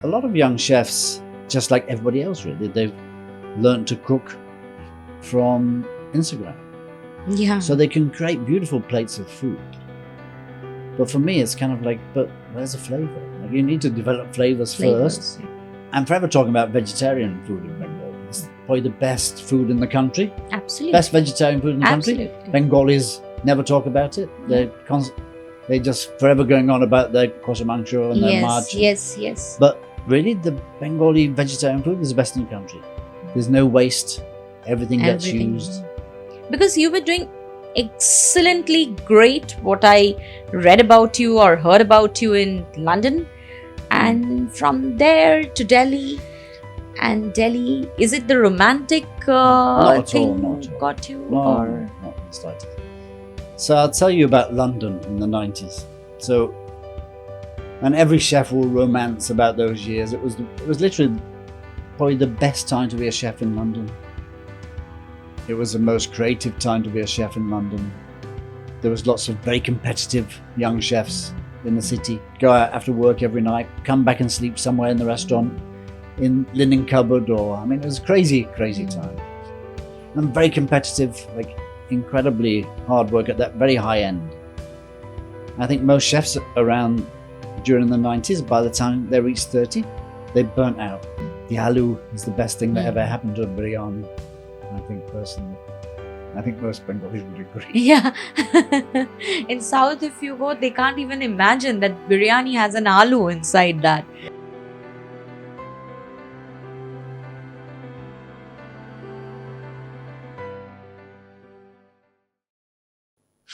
A lot of young chefs, just like everybody else really, they've learned to cook from Instagram. Yeah. So they can create beautiful plates of food. But for me, it's kind of like, but where's the flavor? Like, you need to develop flavors first. I'm forever talking about vegetarian food in Bengal. It's probably the best food in the country. Absolutely. Best vegetarian food in the country. Absolutely. Bengalis never talk about it. They're just forever going on about their kosher mangsho and their march. Yes. But really, the Bengali vegetarian food is the best in the country. There's no waste. Everything gets used. Because you were doing excellently great what I read about you or heard about you in London. And from there to Delhi. And Delhi, is it the romantic thing got you? Not the slightest. So I'll tell you about London in the 90s. And every chef will romance about those years. It was literally probably the best time to be a chef in London. It was the most creative time to be a chef in London. There was lots of very competitive young chefs in the city. Go out after work every night, come back and sleep somewhere in the restaurant, in linen cupboard, it was a crazy time. And very competitive, like incredibly hard work at that very high end. I think most chefs around during the 90s, by the time they reached 30, they burnt out. The aloo is the best thing that ever happened to biryani, I think personally. I think most Bengalis would agree. Yeah. In South, if you go, they can't even imagine that biryani has an aloo inside that.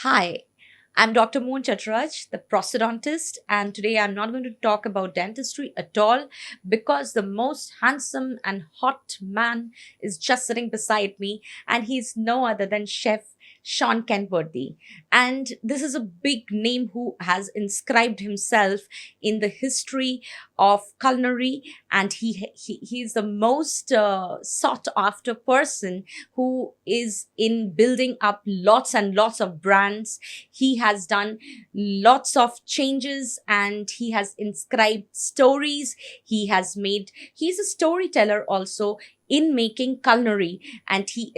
Hi, I'm Dr. Moon Chattaraj, the prosthodontist, and today I'm not going to talk about dentistry at all because the most handsome and hot man is just sitting beside me, and he's no other than Chef Shaun Kenworthy. And this is a big name who has inscribed himself in the history of culinary, and he's the most sought after person who is in building up lots and lots of brands. He has done lots of changes and he has inscribed stories. He's a storyteller also in making culinary, and he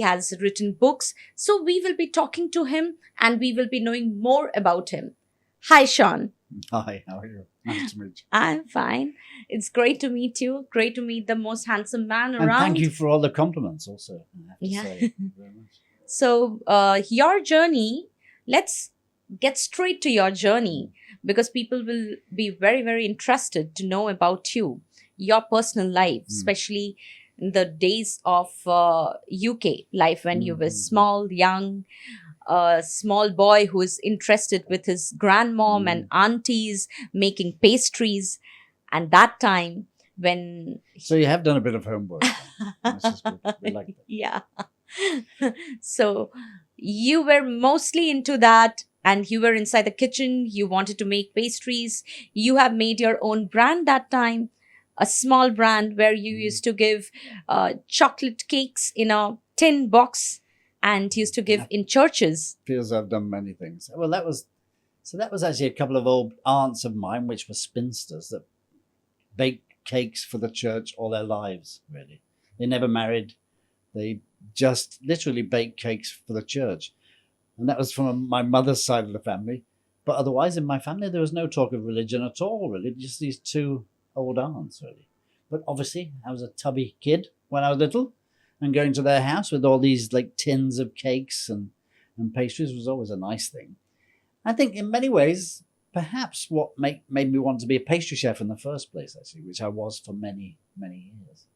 has written books. So we will be talking to him and we will be knowing more about him. Hi, Shaun. Hi, how are you? Nice to meet you. I'm fine. It's great to meet you. Great to meet the most handsome man around. And thank you for all the compliments also, I have to say. Thank you very much. So, your journey, let's get straight to your journey because people will be very, very interested to know about you, your personal life, especially in the days of UK life when you were small, young, small boy who is interested with his grandmom and aunties making pastries. And that time when... So you have done a bit of homework. This is good. We like that. Yeah. So you were mostly into that and you were inside the kitchen. You wanted to make pastries. You have made your own brand that time, a small brand where you used to give chocolate cakes in a tin box and used to give in churches. Feels I've done many things. Well, that was actually a couple of old aunts of mine, which were spinsters, that baked cakes for the church all their lives, really. They never married. They just literally baked cakes for the church. And that was from my mother's side of the family. But otherwise, in my family, there was no talk of religion at all, really. Just these two old aunts, really. But obviously, I was a tubby kid when I was little. And going to their house with all these like tins of cakes and pastries was always a nice thing. I think in many ways, perhaps what made me want to be a pastry chef in the first place, actually, which I was for many, many years.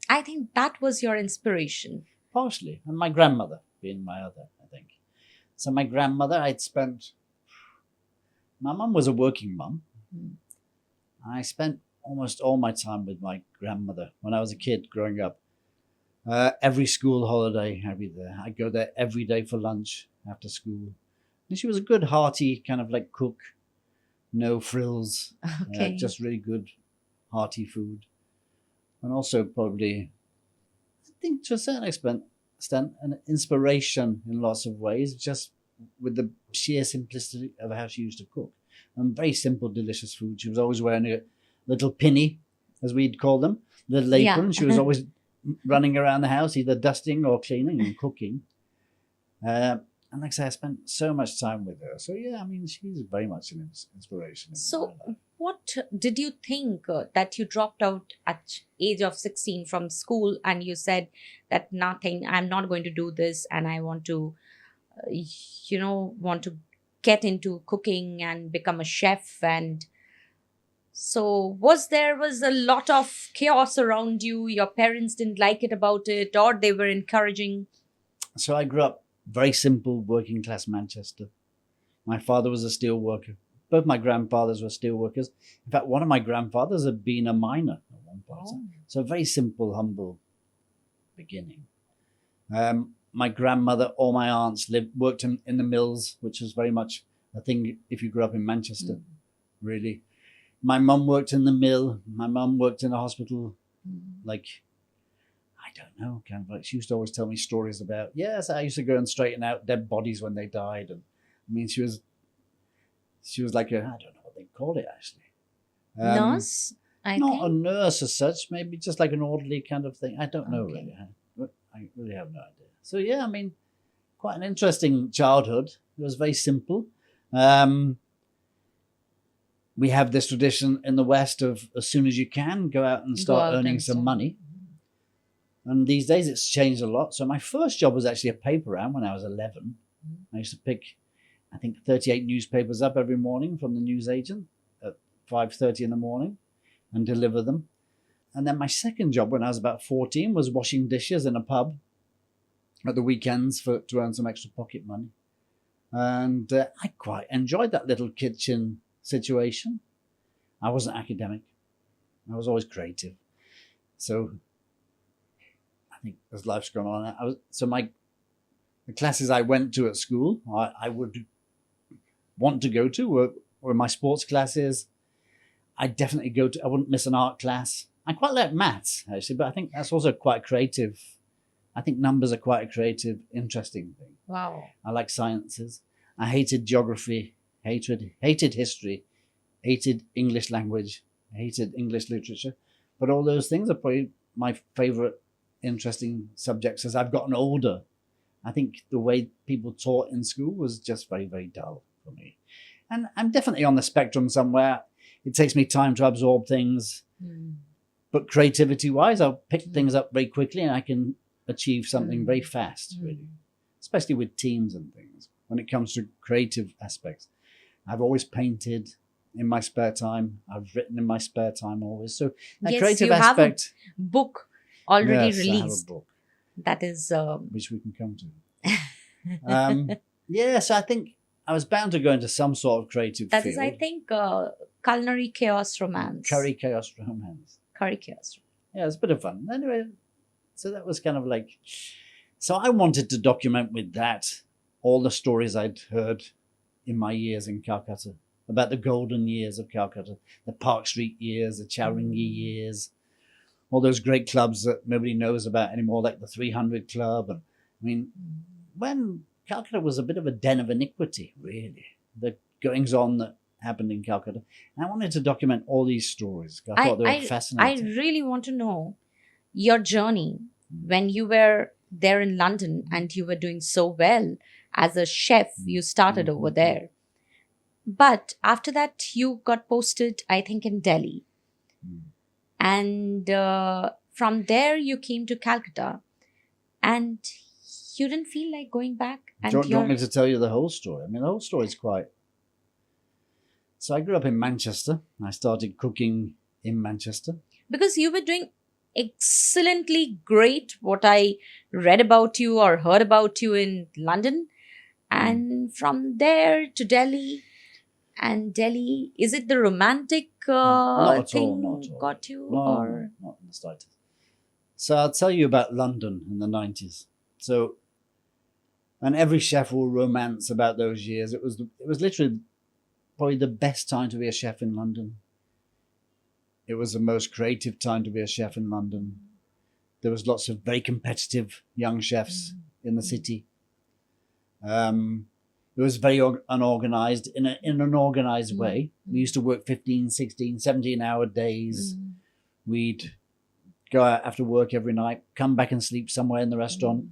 I think that was your inspiration. Partially. And my grandmother being my other, I think. So my grandmother, my mum was a working mum. I spent almost all my time with my grandmother when I was a kid growing up. Every school holiday, I'd be there. I'd go there every day for lunch after school. And she was a good, hearty kind of like cook. No frills. Okay. Just really good, hearty food. And also probably, I think to a certain extent, an inspiration in lots of ways, just with the sheer simplicity of how she used to cook. And very simple, delicious food. She was always wearing little pinny, as we'd call them, little Yeah. apron. She was always running around the house, either dusting or cleaning and cooking. And like I say, I spent so much time with her. So yeah, I mean, she's very much an inspiration. In So, my life. what did you think that you dropped out at age of 16 from school and you said that nothing, I'm not going to do this and I want to, want to get into cooking and become a chef? And so was a lot of chaos around you? Your parents didn't like it about it, or they were encouraging? So I grew up very simple, working class Manchester. My father was a steel worker. Both my grandfathers were steel workers. In fact, one of my grandfathers had been a miner at one point. Oh. So very simple, humble beginning. My grandmother, all my aunts worked in the mills, which was very much a thing if you grew up in Manchester, really. My mum worked in the mill. My mum worked in a hospital. Like, I don't know, kind of like she used to always tell me stories about, yes, I used to go and straighten out dead bodies when they died. And I mean, she was like I don't know what they call it actually. Nurse, I Not think. a nurse as such, maybe just like an orderly kind of thing. I don't know Okay. really. I really have no idea. So yeah, I mean, quite an interesting childhood. It was very simple. We have this tradition in the West of as soon as you can, go out and Go start out earning and some start. money. And these days it's changed a lot. So my first job was actually a paper round when I was 11. I used to pick, I think, 38 newspapers up every morning from the newsagent at 5:30 in the morning and deliver them. And then my second job when I was about 14 was washing dishes in a pub at the weekends to earn some extra pocket money. And I quite enjoyed that little kitchen situation. I wasn't academic. I was always creative. So I think as life's gone on, the classes I went to at school, I would want to go to were my sports classes. I wouldn't miss an art class. I quite like maths, actually, but I think that's also quite creative. I think numbers are quite a creative, interesting thing. Wow. I like sciences. I hated geography, hated history, hated English language, hated English literature. But all those things are probably my favorite, interesting subjects as I've gotten older. I think the way people taught in school was just very, very dull for me. And I'm definitely on the spectrum somewhere. It takes me time to absorb things. But creativity-wise, I'll pick things up very quickly and I can achieve something very fast, really. Especially with teams and things. When it comes to creative aspects, I've always painted in my spare time. I've written in my spare time always. So that Yes, creative you have a aspect. book already Yes, I have a released. book, That is which we can come to. Yeah, so I think I was bound to go into some sort of creative that field. is, I think, culinary chaos romance. Curry chaos romance. Curry chaos. Yeah, it was a bit of fun. Anyway, so that was kind of like, so I wanted to document with that all the stories I'd heard in my years in Calcutta about the golden years of Calcutta, the Park Street years, the Chowringhee years, all those great clubs that nobody knows about anymore, like the 300 Club. And I mean, when Calcutta was a bit of a den of iniquity, really, the goings on that happened in Calcutta. And I wanted to document all these stories. I thought they were I fascinating. really want to know your journey when you were there in London and you were doing so well as a chef. You started over there. But after that, you got posted, I think, in Delhi. And from there, you came to Calcutta. And you didn't feel like going back. And Do you want me to tell you the whole story? I mean, the whole story is quite... So I grew up in Manchester. I started cooking in Manchester. Because you were doing excellently great, what I read about you or heard about you in London. And from there to Delhi. And Delhi, is it the romantic Not at thing all, not at all. got you? No, or not in the slightest. So I'll tell you about London in the 90s. So, and every chef will romance about those years. It was literally probably the best time to be a chef in London. It was the most creative time to be a chef in London. There was lots of very competitive young chefs in the city. It was very unorganized in an organized Mm. way. We used to work 15, 16, 17-hour days. We'd go out after work every night, come back and sleep somewhere in the restaurant,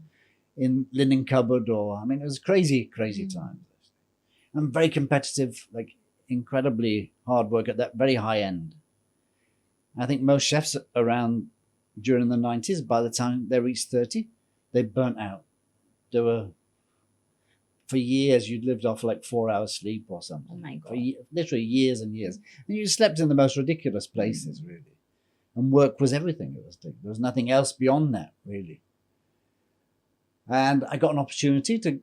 in linen cupboard, or I mean, it was crazy times. And very competitive, like incredibly hard work at that very high end. I think most chefs around during the 90s, by the time they reached 30, they burnt out. They were, for years, you'd lived off like 4 hours sleep or something. Oh my God. For literally years and years. And you slept in the most ridiculous places, really. And work was everything. There was nothing else beyond that, really. And I got an opportunity to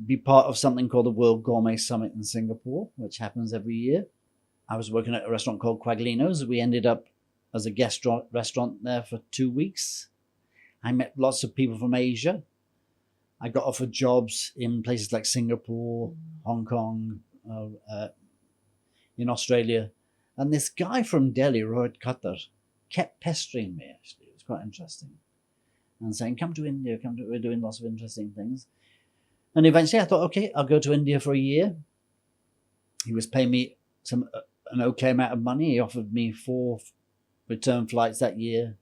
be part of something called the World Gourmet Summit in Singapore, which happens every year. I was working at a restaurant called Quaglino's. We ended up as a guest restaurant there for 2 weeks. I met lots of people from Asia. I got offered jobs in places like Singapore, Hong Kong, in Australia. And this guy from Delhi, Rohit Khattar, kept pestering me, actually. It was quite interesting. And saying, come to India, we're doing lots of interesting things. And eventually I thought, okay, I'll go to India for a year. He was paying me an okay amount of money. He offered me 4 return flights that year.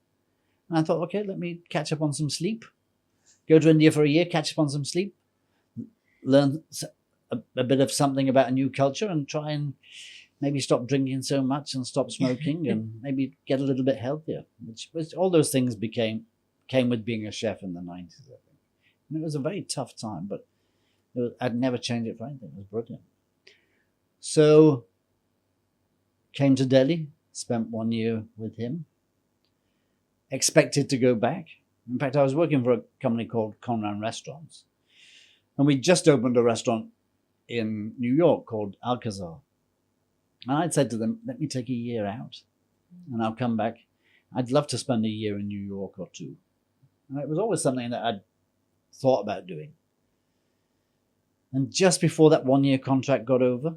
And I thought, okay, let me catch up on some sleep. Go to India for a year, catch up on some sleep, learn a bit of something about a new culture, and try and maybe stop drinking so much and stop smoking and maybe get a little bit healthier, which all those things came with being a chef in the 90s, I think. And it was a very tough time, but I'd never change it for anything. It was brilliant. So came to Delhi, spent 1 year with him, expected to go back. In fact, I was working for a company called Conran Restaurants, and we just opened a restaurant in New York called Alcazar. And I'd said to them, let me take a year out and I'll come back. I'd love to spend a year in New York or 2. And it was always something that I'd thought about doing. And just before that 1 year contract got over,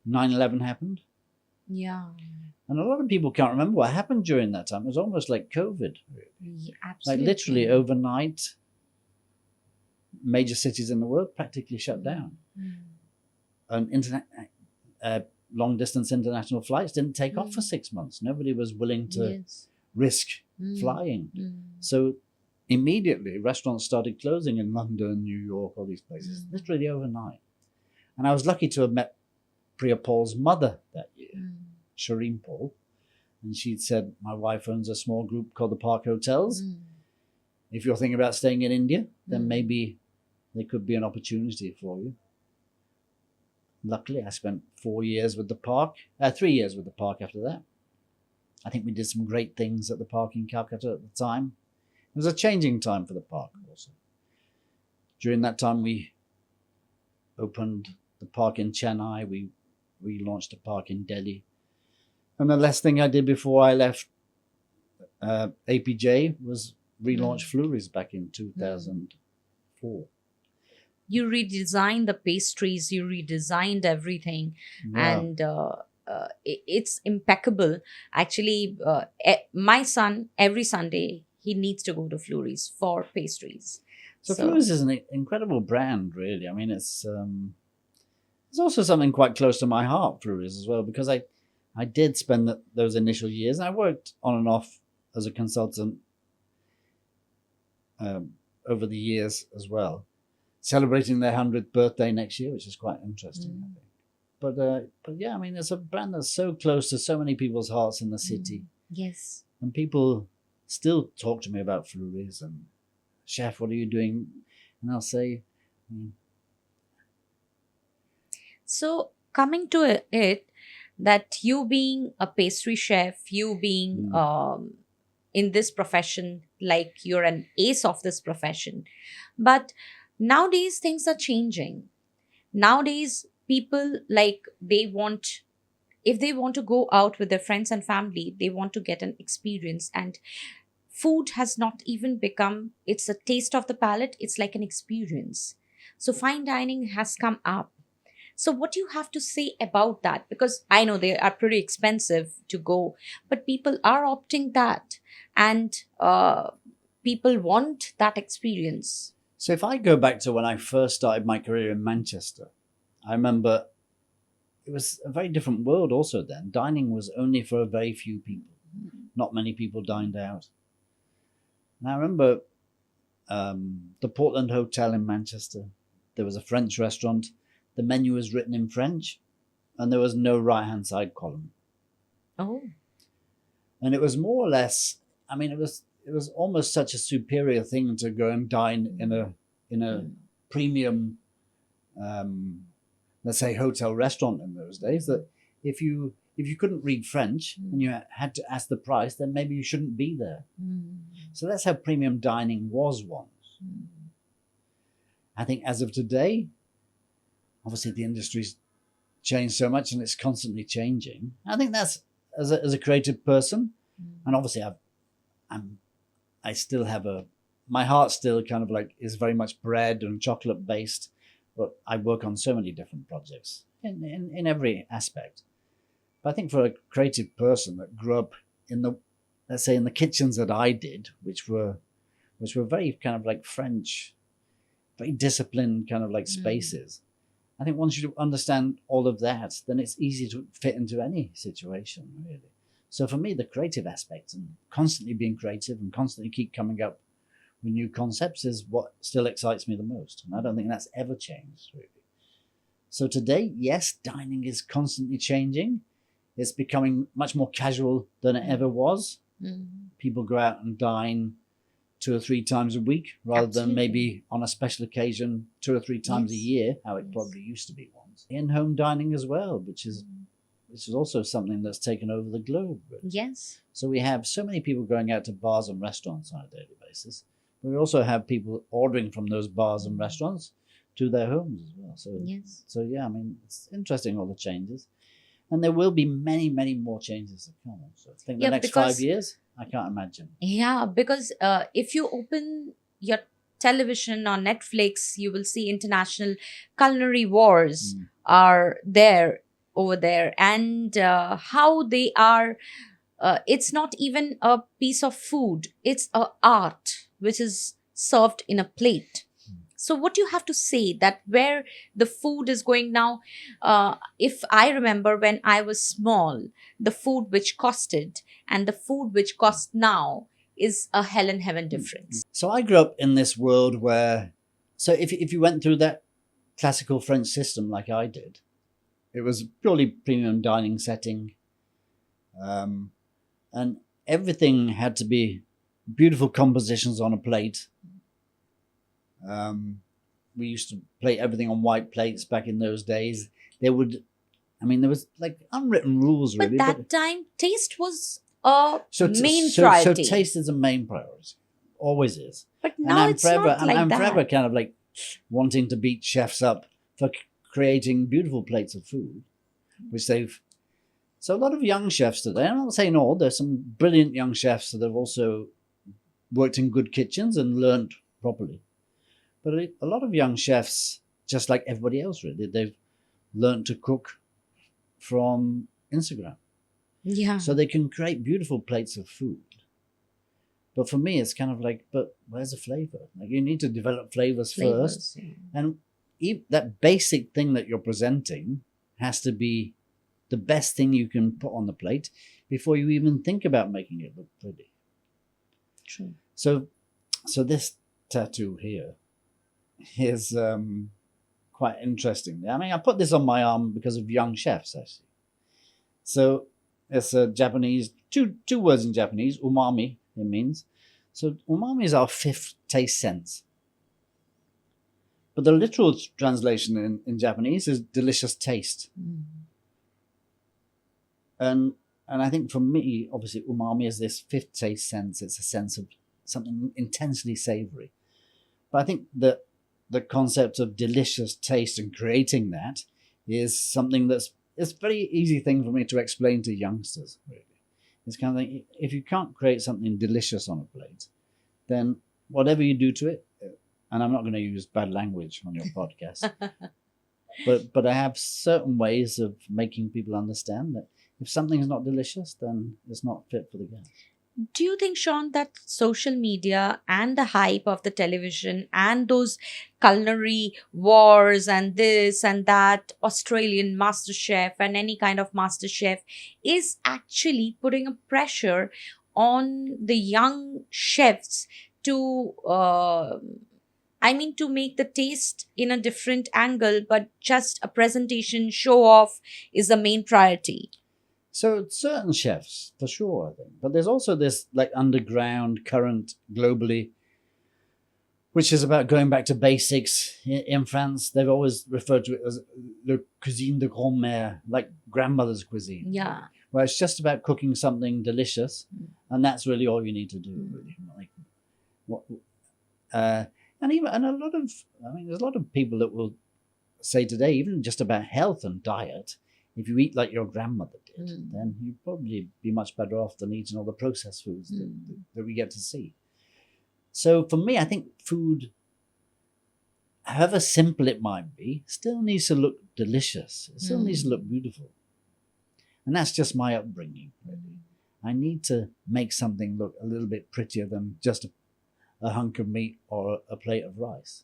9/11 happened. Yeah. And a lot of people can't remember what happened during that time. It was almost like COVID. Yeah, Like absolutely. literally overnight, major cities in the world practically shut down. And long distance international flights didn't take off for 6 months. Nobody was willing to risk flying. So immediately restaurants started closing in London, New York, all these places, literally overnight. And I was lucky to have met Priya Paul's mother that year, Shireen Paul. And she'd said, my wife owns a small group called the Park Hotels. If you're thinking about staying in India, then maybe there could be an opportunity for you. Luckily, I spent 4 years with the Park, 3 years with the Park after that. I think we did some great things at the Park in Calcutta at the time. It was a changing time for the Park also. During that time, we opened the Park in Chennai. We launched a Park in Delhi. And the last thing I did before I left APJ was relaunch Fleury's back in 2004. You redesigned the pastries, you redesigned everything, and it's impeccable. Actually, my son, every Sunday, he needs to go to Fleury's for pastries. So Fleury's is an incredible brand, really. I mean, it's also something quite close to my heart, Fleury's as well, because I did spend those initial years, and I worked on and off as a consultant over the years as well, celebrating their 100th birthday next year, which is quite interesting, I think. But yeah, I mean, it's a brand that's so close to so many people's hearts in the city. Yes. And people still talk to me about Fleury's and, chef, what are you doing? And I'll say... So coming to it, that you being a pastry chef, you being in this profession, like you're an ace of this profession. But nowadays things are changing. Nowadays people, like, if they want to go out with their friends and family, they want to get an experience, and food has not even become, it's a taste of the palate, it's like an experience. So fine dining has come up. So what do you have to say about that? Because I know they are pretty expensive to go, but people are opting that, and people want that experience. So if I go back to when I first started my career in Manchester, I remember it was a very different world also then. Dining was only for a very few people. Not many people dined out. And I remember the Portland Hotel in Manchester. There was a French restaurant. The menu was written in French, and there was no right-hand side column. Oh. And it was more or less, I mean, it was almost such a superior thing to go and dine in a premium, let's say, hotel restaurant in those days, that if you couldn't read French and you had to ask the price, then maybe you shouldn't be there. So that's how premium dining was once. I think as of today, obviously the industry's changed so much and it's constantly changing. I think that's, as a creative person, and obviously I still have my heart still kind of like is very much bread and chocolate based, but I work on so many different projects in every aspect. But I think for a creative person that grew up in let's say in the kitchens that I did, which were very kind of like French, very disciplined kind of like spaces. I think once you understand all of that, then it's easy to fit into any situation, really. So for me, the creative aspect and constantly being creative and constantly keep coming up with new concepts is what still excites me the most. And I don't think that's ever changed, really. So today, yes, dining is constantly changing. It's becoming much more casual than it ever was. People go out and dine 2 or 3 times a week rather than maybe on a special occasion 2 or 3 times a year, how it probably used to be once. In-home dining as well, which is also something that's taken over the globe. Yes. So we have so many people going out to bars and restaurants on a daily basis. But we also have people ordering from those bars and restaurants to their homes as well. So yeah, I mean, it's interesting, all the changes. And there will be many, many more changes to come. So I think the next 5 years, I can't imagine. Yeah, because if you open your television on Netflix, you will see international culinary wars are there over there, and how they are. It's not even a piece of food; it's a art which is served in a plate. So what you have to say that where the food is going now, if I remember when I was small, the food which costed and the food which costs now is a hell and heaven difference. So I grew up in this world where, so if you went through that classical French system like I did, it was purely premium dining setting. And everything had to be beautiful compositions on a plate. We used to plate everything on white plates back in those days. There was like unwritten rules, really. But that time, taste was a main so priority. So taste is a main priority. Always is. But now it's not like that. I'm forever kind of like wanting to beat chefs up for creating beautiful plates of food, which they've... So a lot of young chefs today, I'm not saying all, there's some brilliant young chefs that have also worked in good kitchens and learned properly. But a lot of young chefs, just like everybody else really, they've learned to cook from Instagram. Yeah. So they can create beautiful plates of food. But for me, it's kind of like, but where's the flavor? Like, you need to develop flavors first. Yeah. And that basic thing that you're presenting has to be the best thing you can put on the plate before you even think about making it look pretty. True. So this tattoo here is quite interesting. I mean, I put this on my arm because of young chefs, actually. So it's a Japanese, two words in Japanese, umami, it means. So umami is our 5th taste sense. But the literal translation in Japanese is delicious taste. And I think for me, obviously, umami is this 5th taste sense. It's a sense of something intensely savory. But I think that the concept of delicious taste and creating that is something it's a very easy thing for me to explain to youngsters, really. It's kind of like, if you can't create something delicious on a plate, then whatever you do to it, and I'm not going to use bad language on your podcast, but I have certain ways of making people understand that if something is not delicious, then it's not fit for the guest. Do you think, Sean, that social media and the hype of the television and those culinary wars and this and that, Australian master chef and any kind of master chef, is actually putting a pressure on the young chefs to, to make the taste in a different angle, but just a presentation show off is the main priority? So certain chefs, for sure, I think. But there's also this like underground current globally, which is about going back to basics. In France, they've always referred to it as le cuisine de grand-mère, like grandmother's cuisine. Yeah. Where it's just about cooking something delicious, and that's really all you need to do. Really, like what, and a lot of, there's a lot of people that will say today, even just about health and diet. If you eat like your grandmother did, then you'd probably be much better off than eating all the processed foods that we get to see. So for me, I think food, however simple it might be, still needs to look delicious. It still needs to look beautiful. And that's just my upbringing, really. I need to make something look a little bit prettier than just a hunk of meat or a plate of rice.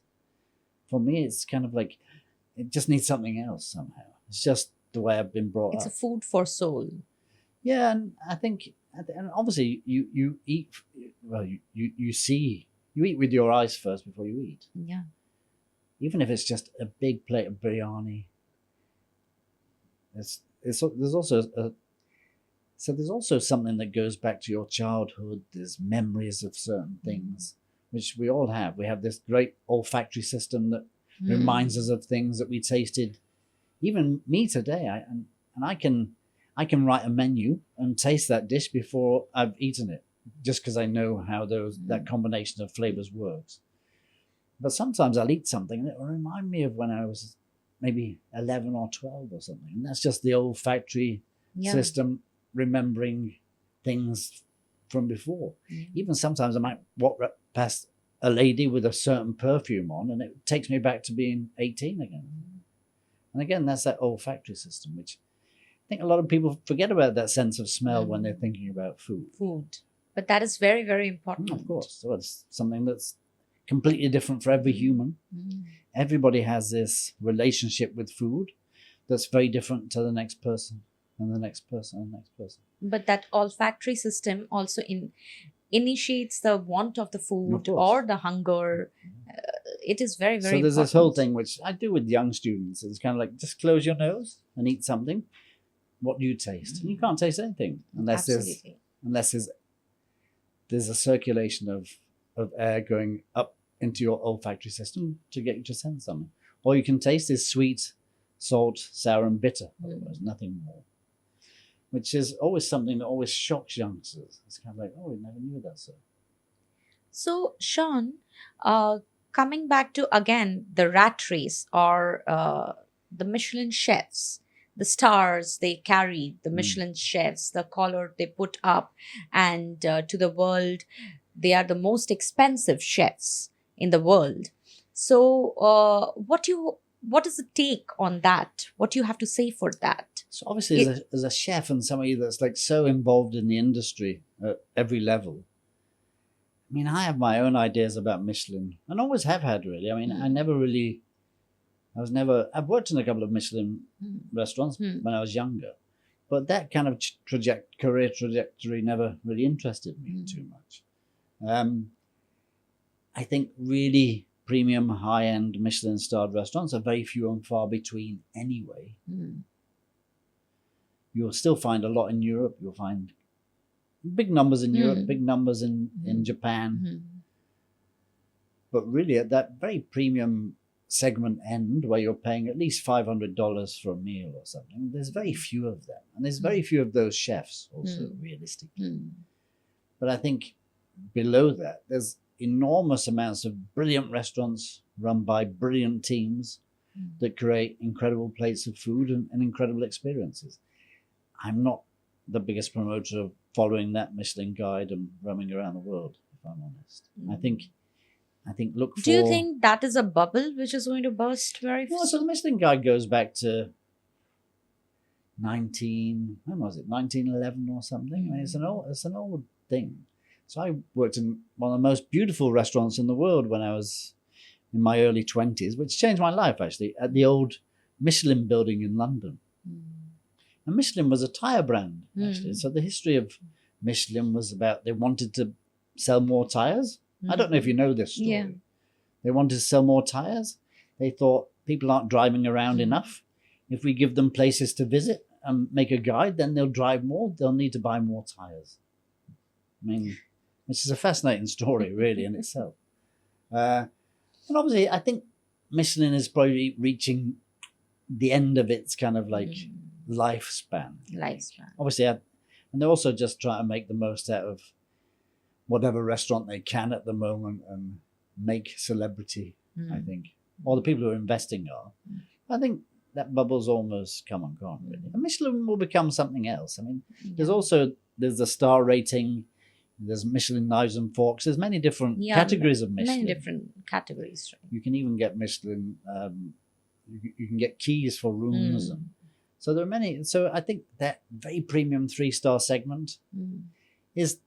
For me, it's kind of like, it just needs something else somehow. It's just the way I've been brought up. It's a food for soul. Yeah, and I think, and obviously you eat, well, you see, you eat with your eyes first before you eat. Yeah. Even if it's just a big plate of biryani. There's also something that goes back to your childhood. There's memories of certain things, which we all have. We have this great olfactory system that reminds us of things that we tasted. Even me today, I can write a menu and taste that dish before I've eaten it, just because I know how that combination of flavors works. But sometimes I'll eat something and it will remind me of when I was maybe 11 or 12 or something. And that's just the olfactory system remembering things from before. Even sometimes I might walk past a lady with a certain perfume on and it takes me back to being 18 again. And again, that's that olfactory system, which I think a lot of people forget about, that sense of smell when they're thinking about food. But that is very, very important. Of course. So it's something that's completely different for every human. Everybody has this relationship with food that's very different to the next person and the next person and the next person. But that olfactory system also initiates the want of the food or the hunger. It is very, very important. So there's this whole thing, which I do with young students. It's kind of like, just close your nose and eat something. What do you taste? And you can't taste anything unless there's a circulation of air going up into your olfactory system to get you to sense something. All you can taste is sweet, salt, sour, and bitter. Otherwise, nothing more. Which is always something that always shocks youngsters. It's kind of like, oh, we never knew that. So, Sean, coming back to, again, the rat race or the Michelin chefs, the stars they carry, the Michelin chefs, the collar they put up, and to the world, they are the most expensive chefs in the world. So what is the take on that? What do you have to say for that? So obviously as a chef and somebody that's like so involved in the industry at every level, I mean, I have my own ideas about Michelin and always have had, really. I mean, I've worked in a couple of Michelin restaurants when I was younger, but that kind of career trajectory never really interested me too much. I think really premium, high-end Michelin-starred restaurants are very few and far between anyway. You'll still find a lot in Europe. You'll find big numbers in Europe, big numbers in Japan. But really at that very premium segment end where you're paying at least $500 for a meal or something, there's very few of them. And there's very few of those chefs also, realistically. But I think below that, there's enormous amounts of brilliant restaurants run by brilliant teams that create incredible plates of food and incredible experiences. I'm not the biggest promoter of following that Michelin guide and roaming around the world, if I'm honest. I think look for... Do you think that is a bubble which is going to burst very fast? Well, so the Michelin guide goes back to when was it, 1911 or something. I mean, it's an old thing. So I worked in one of the most beautiful restaurants in the world when I was in my early 20s, which changed my life actually, at the old Michelin building in London. And Michelin was a tyre brand actually. So the history of Michelin was about they wanted to sell more tyres. I don't know if you know this story. Yeah. They wanted to sell more tyres. They thought people aren't driving around enough. If we give them places to visit and make a guide, then they'll drive more. They'll need to buy more tyres. I mean, which is a fascinating story, really, in itself. And obviously, I think Michelin is probably reaching the end of its kind of like lifespan. Obviously, and they're also just trying to make the most out of whatever restaurant they can at the moment and make celebrity, I think. Or the people who are investing are. I think that bubble's almost come and gone, really. And Michelin will become something else. I mean, there's the star rating, there's Michelin knives and forks. There's many different categories of Michelin. Many different categories. Right? You can even get Michelin, you can get keys for rooms. And so there are many. So I think that very premium 3-star segment is,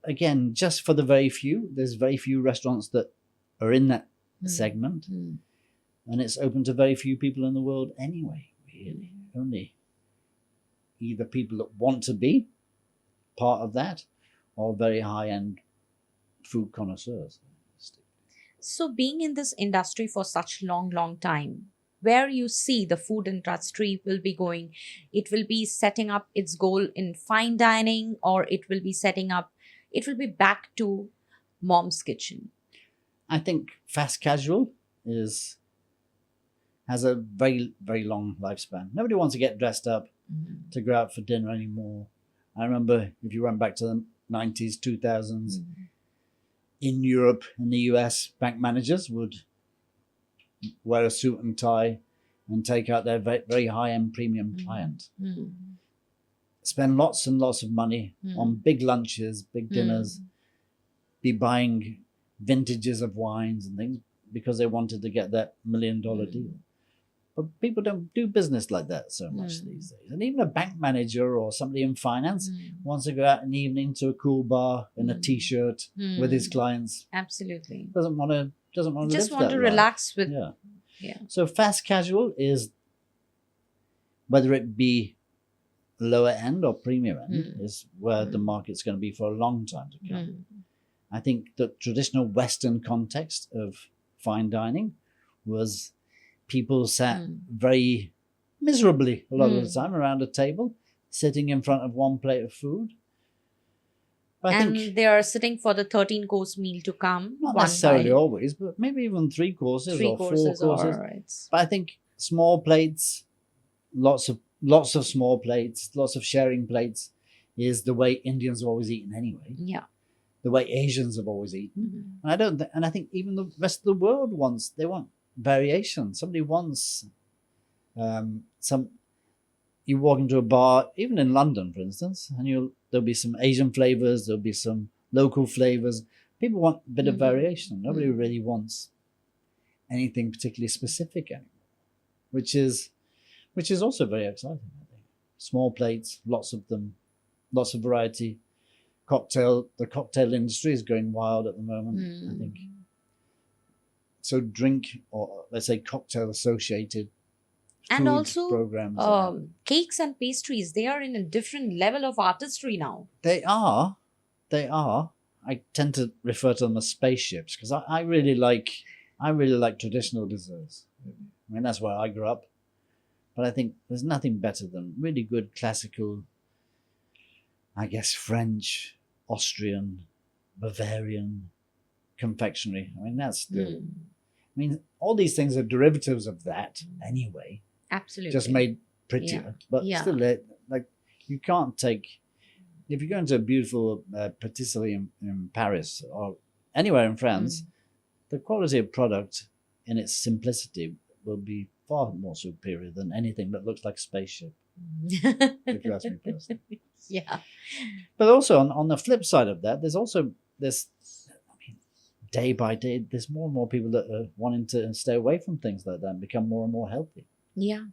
again, just for the very few. There's very few restaurants that are in that segment. And it's open to very few people in the world anyway, really. Only either people that want to be part of that or very high-end food connoisseurs. So being in this industry for such long time, where you see the food industry will be going, it will be setting up its goal in fine dining, or it will be back to mom's kitchen? I think fast casual has a very, very long lifespan. Nobody wants to get dressed up to go out for dinner anymore. I remember if you went back to the 90s, 2000s, in Europe, in the US, bank managers would wear a suit and tie and take out their very, very high-end premium client. Spend lots and lots of money on big lunches, big dinners, be buying vintages of wines and things because they wanted to get that $1 million deal. But people don't do business like that so much these days. And even a bank manager or somebody in finance wants to go out in the evening to a cool bar in a t-shirt with his clients. Absolutely. Doesn't want to Just live want that to life. relax with. Yeah. So fast casual is, whether it be lower end or premium end, is where the market's going to be for a long time to come. I think the traditional Western context of fine dining was people sat very miserably a lot of the time around a table, sitting in front of one plate of food. But I think they are sitting for the 13-course meal to come. not necessarily always, but maybe even 3 courses or 4 courses. But I think small plates, lots of small plates, lots of sharing plates is the way Indians have always eaten anyway. Yeah. The way Asians have always eaten. And I think even the rest of the world want variation. Somebody wants you walk into a bar, even in London, for instance, and there'll be some Asian flavors, there'll be some local flavors. People want a bit of variation. Nobody really wants anything particularly specific anymore, which is also very exciting, I think. Small plates, lots of them, lots of variety. The cocktail industry is going wild at the moment, I think. So drink, or let's say cocktail associated and food also programs. Cakes and pastries, they are in a different level of artistry now. They are. I tend to refer to them as spaceships because I really like traditional desserts. I mean, that's where I grew up. But I think there's nothing better than really good classical, I guess, French, Austrian, Bavarian confectionery. I mean, that's still. I mean, all these things are derivatives of that anyway. Absolutely. Just made prettier. But still, like, you can't take. If you go into a beautiful patisserie in Paris or anywhere in France, the quality of product in its simplicity will be far more superior than anything that looks like a spaceship. If you ask me personally. Yeah. But also on the flip side of that, there's also this, I mean, day by day, there's more and more people that are wanting to stay away from things like that and become more and more healthy. Yeah.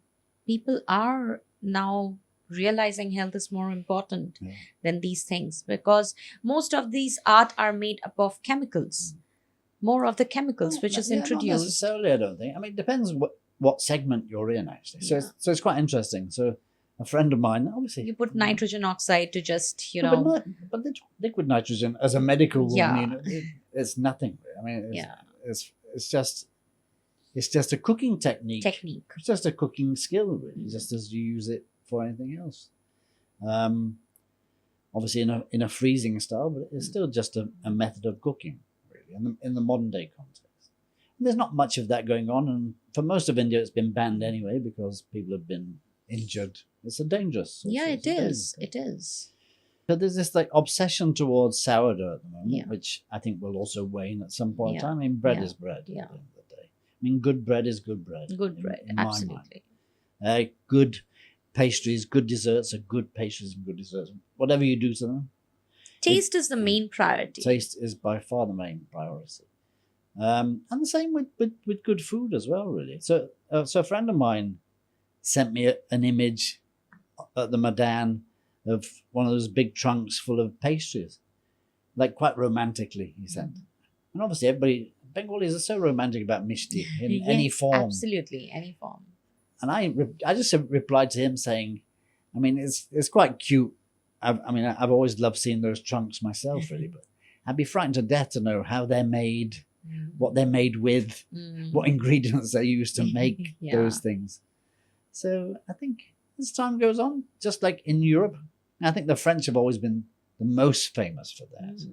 People are now realizing health is more important Yeah. than these things, because most of these art are made up of chemicals, more of the chemicals which is Not introduced. necessarily, I don't think. I mean, it depends what segment you're in, actually. So, Yeah. it's quite interesting. So, a friend of mine, obviously, You put nitrogen oxide to just, No, but liquid nitrogen as a medical woman, Yeah. it's nothing. I mean, Yeah. it's just a cooking technique. It's just a cooking skill, really, just as you use it for anything else. Obviously, in a freezing style, but it's still just a method of cooking, really, in the modern day context. And there's not much of that going on, and for most of India, it's been banned anyway because people have been injured. It's a dangerous. Yeah, it's it a is. dangerous thing. It is. So there's this like obsession towards sourdough at the moment, Yeah. which I think will also wane at some point in Yeah. time. I mean, bread Yeah. is bread Yeah. at the end of the day. I mean, good bread is good bread. Good bread. in my mind. Absolutely. Good pastries, good desserts are good pastries and good desserts. Whatever you do to them, Taste is the main priority. taste is by far the main priority. And the same with good food as well, really. So a friend of mine sent me an image at the Madan of one of those big trunks full of pastries, like quite romantically, he sent. And obviously, Bengalis are so romantic about mishti in any Yes, form. Absolutely, any form. And I just replied to him saying, I mean, it's quite cute. I've always loved seeing those trunks myself, really, but I'd be frightened to death to know how they're made, what they're made with, what ingredients they use to make Yeah. those things. So I think as time goes on, just like in Europe, I think the French have always been the most famous for that.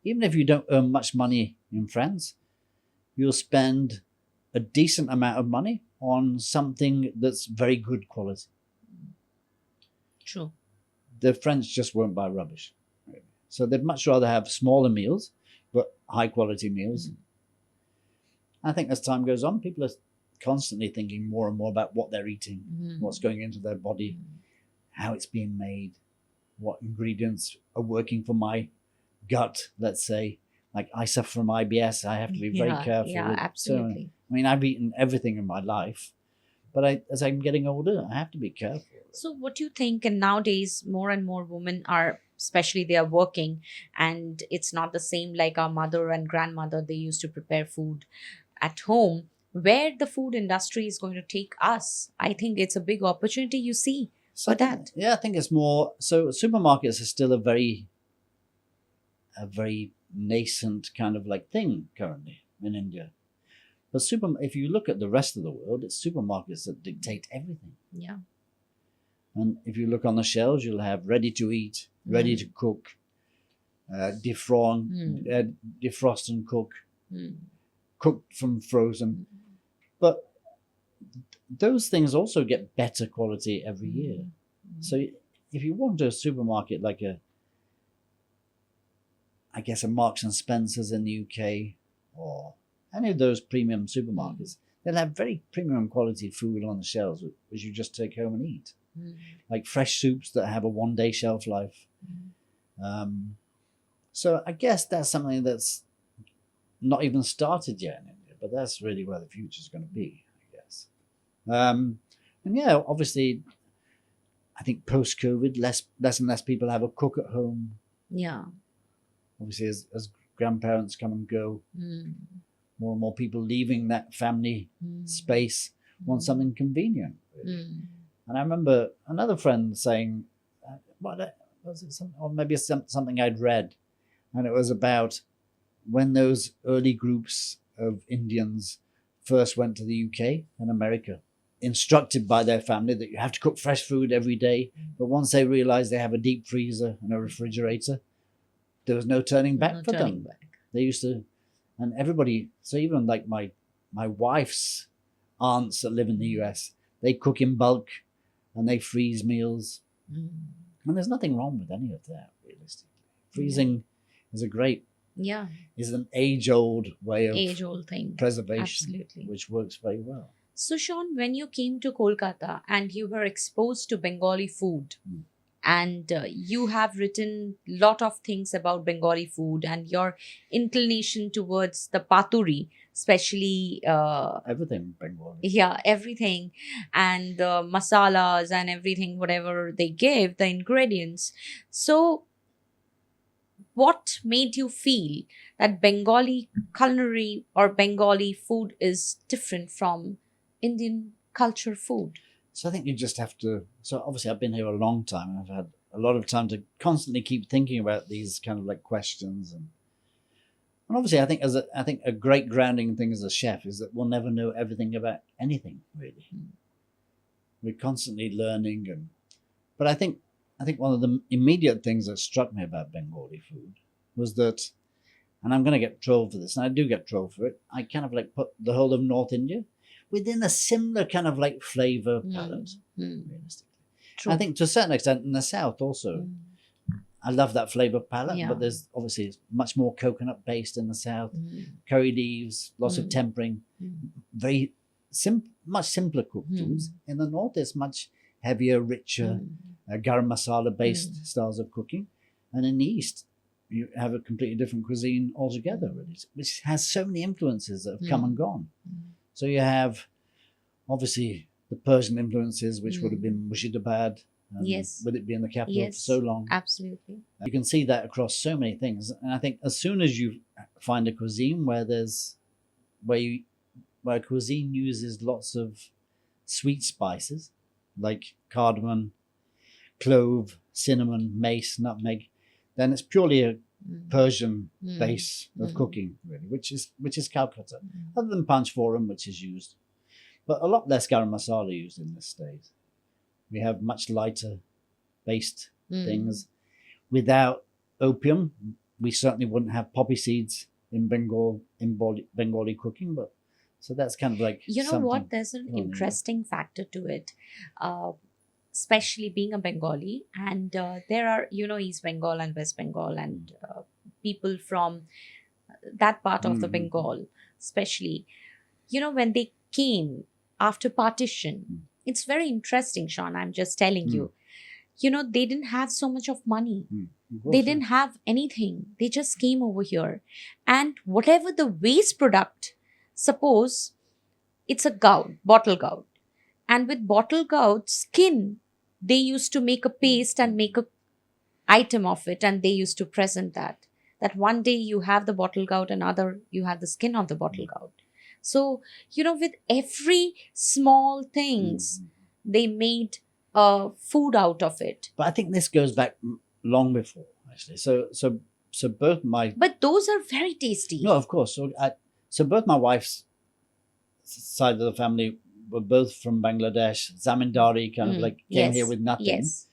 Even if you don't earn much money in France, you'll spend a decent amount of money on something that's very good quality. True. The French just won't buy rubbish. So they'd much rather have smaller meals, but high quality meals. I think as time goes on, people are constantly thinking more and more about what they're eating, what's going into their body, how it's being made, what ingredients are working for my gut, let's say. Like I suffer from IBS, I have to be very careful. Yeah, absolutely. So, I mean, I've eaten everything in my life, but as I'm getting older, I have to be careful. So what do you think? And nowadays, more and more women are, especially they are working, and it's not the same like our mother and grandmother. They used to prepare food at home. Where the food industry is going to take us, I think it's a big opportunity you see for that. Yeah, I think it's more. So supermarkets are still a very nascent kind of like thing currently in India. But if you look at the rest of the world, it's supermarkets that dictate everything. Yeah. And if you look on the shelves, you'll have ready to eat, ready to cook, defrost and cook, cooked from frozen. But those things also get better quality every year. So if you want a supermarket like a Marks and Spencer's in the UK or any of those premium supermarkets, they'll have very premium quality food on the shelves, which you just take home and eat. Like fresh soups that have a 1-day shelf life. So I guess that's something that's not even started yet in India, but that's really where the future is going to be, I guess. And yeah, obviously, I think post-COVID, less and less people have a cook at home. Yeah. Obviously, as grandparents come and go, more and more people leaving that family space want something convenient. Really. And I remember another friend saying, was it or maybe something I'd read, and it was about when those early groups of Indians first went to the UK and America, instructed by their family that you have to cook fresh food every day. But once they realized they have a deep freezer and a refrigerator, there was no turning back for them. They used to, and everybody, so even like my wife's aunts that live in the US, they cook in bulk and they freeze meals. And there's nothing wrong with any of that, realistically. Freezing is is an age-old way of thing. Preservation, Absolutely. which works very well. So, Shaun, when you came to Kolkata and you were exposed to Bengali food, and you have written lot of things about Bengali food and your inclination towards the paturi, especially Everything Bengali. yeah, everything, and the masalas and everything, whatever they give, the ingredients. So what made you feel that Bengali culinary or Bengali food is different from Indian culture food? So I think you just have to. So obviously, I've been here a long time, and I've had a lot of time to constantly keep thinking about these kind of like questions, and obviously, I think a great grounding thing as a chef is that we'll never know everything about anything really. We're constantly learning, but I think one of the immediate things that struck me about Bengali food was that, and I'm going to get trolled for this, and I do get trolled for it. I kind of like put the whole of North India within a similar kind of like flavor palette, realistically. True. I think to a certain extent in the South also. I love that flavor palette, Yeah. but there's obviously it's much more coconut based in the South. Curry leaves, lots of tempering, very much simpler cooked foods. In the North, it's much heavier, richer, garam masala based styles of cooking, and in the East, you have a completely different cuisine altogether, really, which has so many influences that have come and gone. So you have obviously the Persian influences, which would have been Murshidabad. Yes. With it being the capital for so long. Absolutely. You can see that across so many things. And I think as soon as you find a cuisine where cuisine uses lots of sweet spices like cardamom, clove, cinnamon, mace, nutmeg, then it's purely a Persian base of cooking, really, which is Calcutta. Other than Panchforam, which is used. But a lot less garam masala used in this state. We have much lighter based things. Without opium, we certainly wouldn't have poppy seeds in Bengali cooking. But so that's kind of like what? There's an interesting factor to it, especially being a Bengali, and there are East Bengal and West Bengal, and people from that part of the Bengal, especially, when they came after partition. It's very interesting, Shaun. I'm just telling you. They didn't have so much of money. They didn't have anything. They just came over here. And whatever the waste product, suppose it's a gourd, bottle gourd. And with bottle gourd skin, they used to make a paste and make a item of it. And they used to present that. That one day you have the bottle gourd, another you have the skin of the bottle gourd. So, with every small things, they made food out of it. But I think this goes back long before, actually. So both my... But those are very tasty. No, of course. So both my wife's side of the family were both from Bangladesh, zamindari, kind of like came here with nothing. Yes.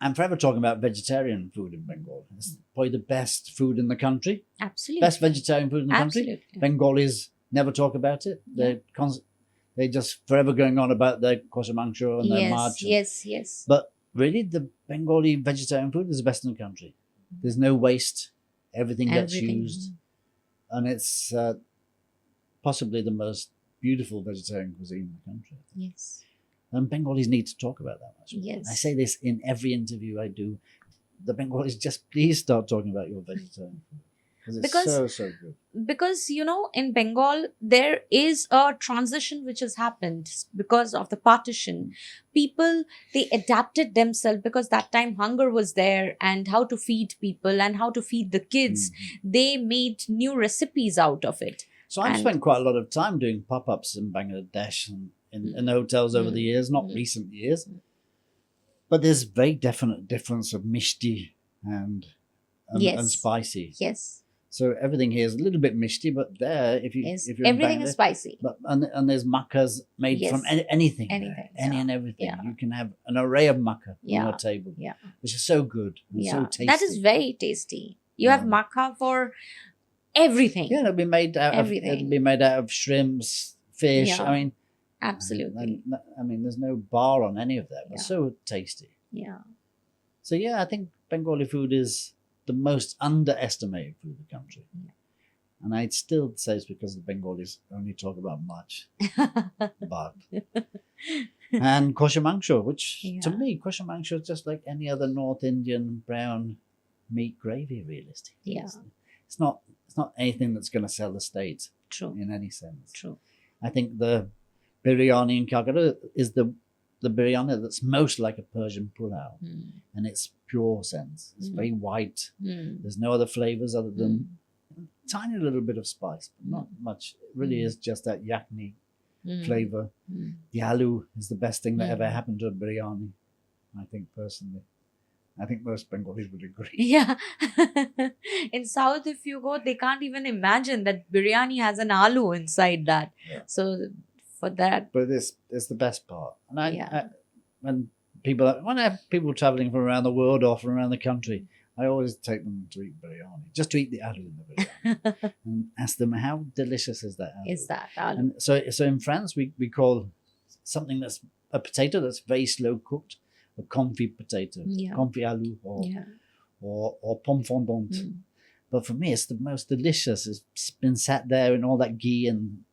I'm forever talking about vegetarian food in Bengal. It's probably the best food in the country. Absolutely. Best vegetarian food in the country. Bengalis never talk about it. They're just forever going on about their kosher and their march. Yes. But really, the Bengali vegetarian food is the best in the country. There's no waste. Everything gets used. And it's possibly the most beautiful vegetarian cuisine in the country. Yes. And Bengalis need to talk about that. Actually. Yes. I say this in every interview I do. The Bengalis, just please start talking about your vegetarian food. Because so good. Because, in Bengal, there is a transition which has happened because of the partition. People, they adapted themselves because that time hunger was there, and how to feed people and how to feed the kids. They made new recipes out of it. So I've spent quite a lot of time doing pop-ups in Bangladesh and in hotels over the years, not recent years. But there's very definite difference of mishti and spicy. Yes. So everything here is a little bit mishti, but there, if you're everything is spicy. But and there's makkas made from anything, and everything. Yeah. You can have an array of makka on your table, which is so good, and so tasty. That is very tasty. You have makka for everything. Yeah, it'll be made out of shrimps, fish. Yeah. I mean, absolutely. There's no bar on any of that, but so tasty. Yeah. So I think Bengali food is the most underestimated food in the country. And I'd still say it's because the Bengalis only talk about much, but. And kosher mangsho, which to Yeah. me, kosher mangsho is just like any other North Indian brown meat gravy, realistically. Yeah. It's not anything that's going to sell the state True. in any sense. True. I think the biryani in Calcutta is the biryani that's most like a Persian pulao, in its pure sense. It's very white. There's no other flavors other than tiny little bit of spice, but not much. It really is just that yakni flavor. The aloo is the best thing that ever happened to a biryani, I think, personally. I think most Bengalis would agree. Yeah. In South, if you go, they can't even imagine that biryani has an aloo inside that. Yeah. So for that. But it's the best part. And Yeah. when I have people traveling from around the world or from around the country, I always take them to eat biryani, just to eat the aloo in the biryani, and ask them, how delicious is that aloo? Is that aloo? And so in France, we call something that's a potato that's very slow cooked a confit potato, confit aloo, or pomme fondante. But for me, it's the most delicious. It's been sat there in all that ghee and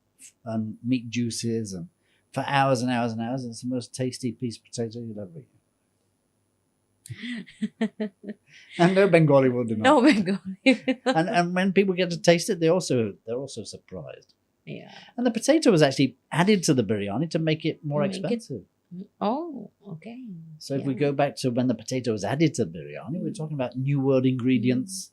meat juices and for hours and hours and hours. It's the most tasty piece of potato you'll ever eat. And no Bengali will deny. No Bengali. and when people get to taste it, they're also surprised. Yeah. And the potato was actually added to the biryani to make it more expensive. Oh, okay. So if we go back to when the potato was added to the biryani, we're talking about new world ingredients,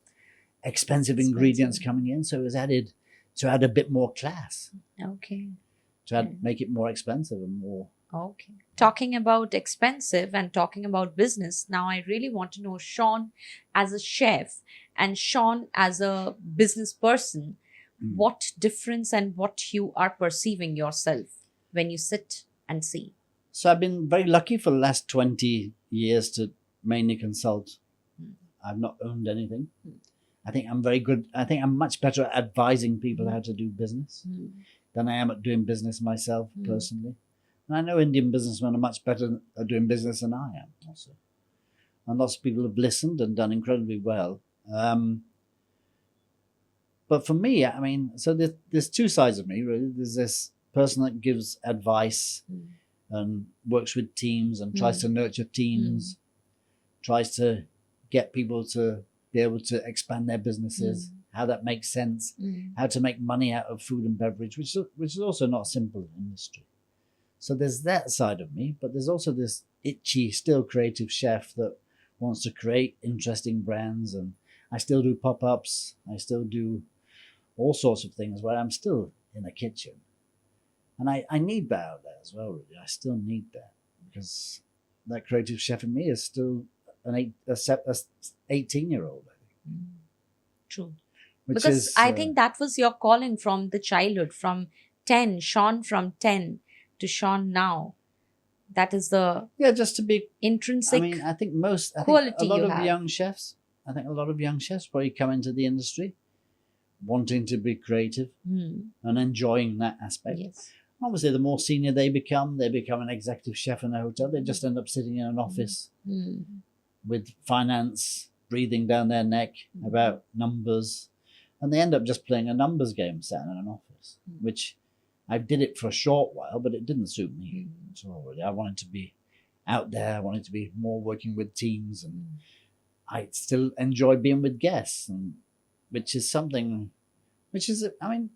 expensive ingredients coming in. So it was added to add a bit more class. Okay. To make it more expensive and more. Okay. Talking about expensive and talking about business, now I really want to know Shaun as a chef and Shaun as a business person, what difference and what you are perceiving yourself when you sit and see? So I've been very lucky for the last 20 years to mainly consult. I've not owned anything. I think I'm very good. I think I'm much better at advising people how to do business than I am at doing business myself personally. And I know Indian businessmen are much better at doing business than I am also. And lots of people have listened and done incredibly well. But for me, I mean, so there's two sides of me, really. There's this person that gives advice and works with teams and tries to nurture teams, tries to get people to be able to expand their businesses, how that makes sense, how to make money out of food and beverage, which is also not a simple industry. So there's that side of me, but there's also this itchy, still creative chef that wants to create interesting brands. And I still do pop-ups. I still do all sorts of things where I'm still in the kitchen. And I need that out there as well, really. I still need that because that creative chef in me is still an 18-year-old, I think. True. Because I think that was your calling from the childhood, from 10, Shaun from 10 to Shaun now. That is the just to be intrinsic. I mean, I think quality a lot you of have. young chefs probably come into the industry wanting to be creative and enjoying that aspect. Yes. Obviously, the more senior they become an executive chef in a hotel. They just end up sitting in an office with finance breathing down their neck about numbers. And they end up just playing a numbers game sat in an office, which I did it for a short while, but it didn't suit me at all, really. I wanted to be out there. I wanted to be more working with teams. And I still enjoy being with guests, which is, I mean,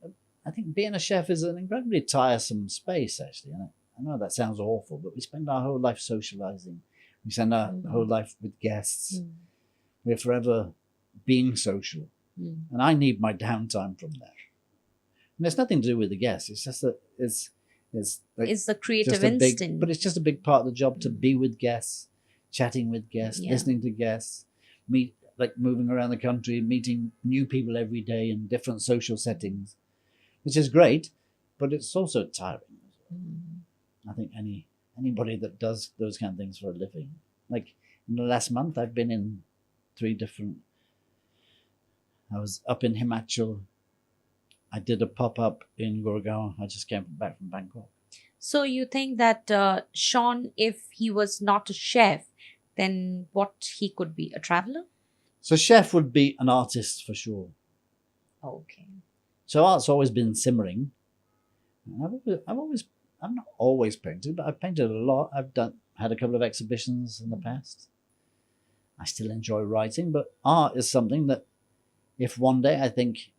I think being a chef is an incredibly tiresome space, actually. I know that sounds awful, but we spend our whole life socializing. We spend our whole life with guests. We're forever being social. And I need my downtime from that. And there's nothing to do with the guests. It's just that it's the creative instinct. But it's just a big part of the job to be with guests, chatting with guests, listening to guests, moving around the country, meeting new people every day in different social settings, which is great, but it's also tiring. I think anybody that does those kind of things for a living, like in the last month, I've been in 3 different. I was up in Himachal. I did a pop-up in Gurgaon. I just came back from Bangkok. So you think that Shaun, if he was not a chef, then what he could be? A traveler? So chef would be an artist for sure. Okay. So art's always been simmering. I've not always painted, but I've painted a lot. Had a couple of exhibitions in the past. I still enjoy writing, but art is something that if one day I think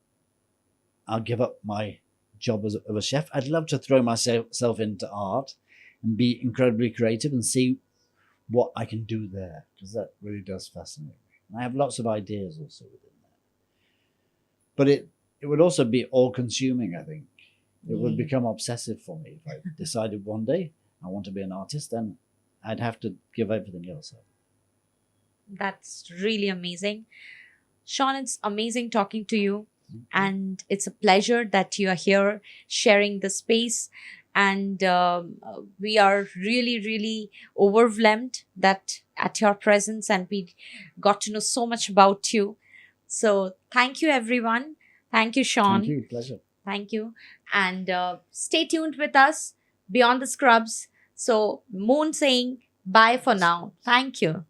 I'll give up my job as of a chef, I'd love to throw myself into art and be incredibly creative and see what I can do there, because that really does fascinate me. And I have lots of ideas also within that. But it would also be all-consuming, I think. It would become obsessive for me. If I decided one day I want to be an artist, then I'd have to give everything else up. That's really amazing. Shaun, it's amazing talking to you. And it's a pleasure that you are here sharing the space. And we are really, really overwhelmed that at your presence, and we got to know so much about you. So thank you, everyone. Thank you, Shaun. Thank you. Pleasure. Thank you. And stay tuned with us beyond the scrubs. So Moon saying bye for now. Thank you.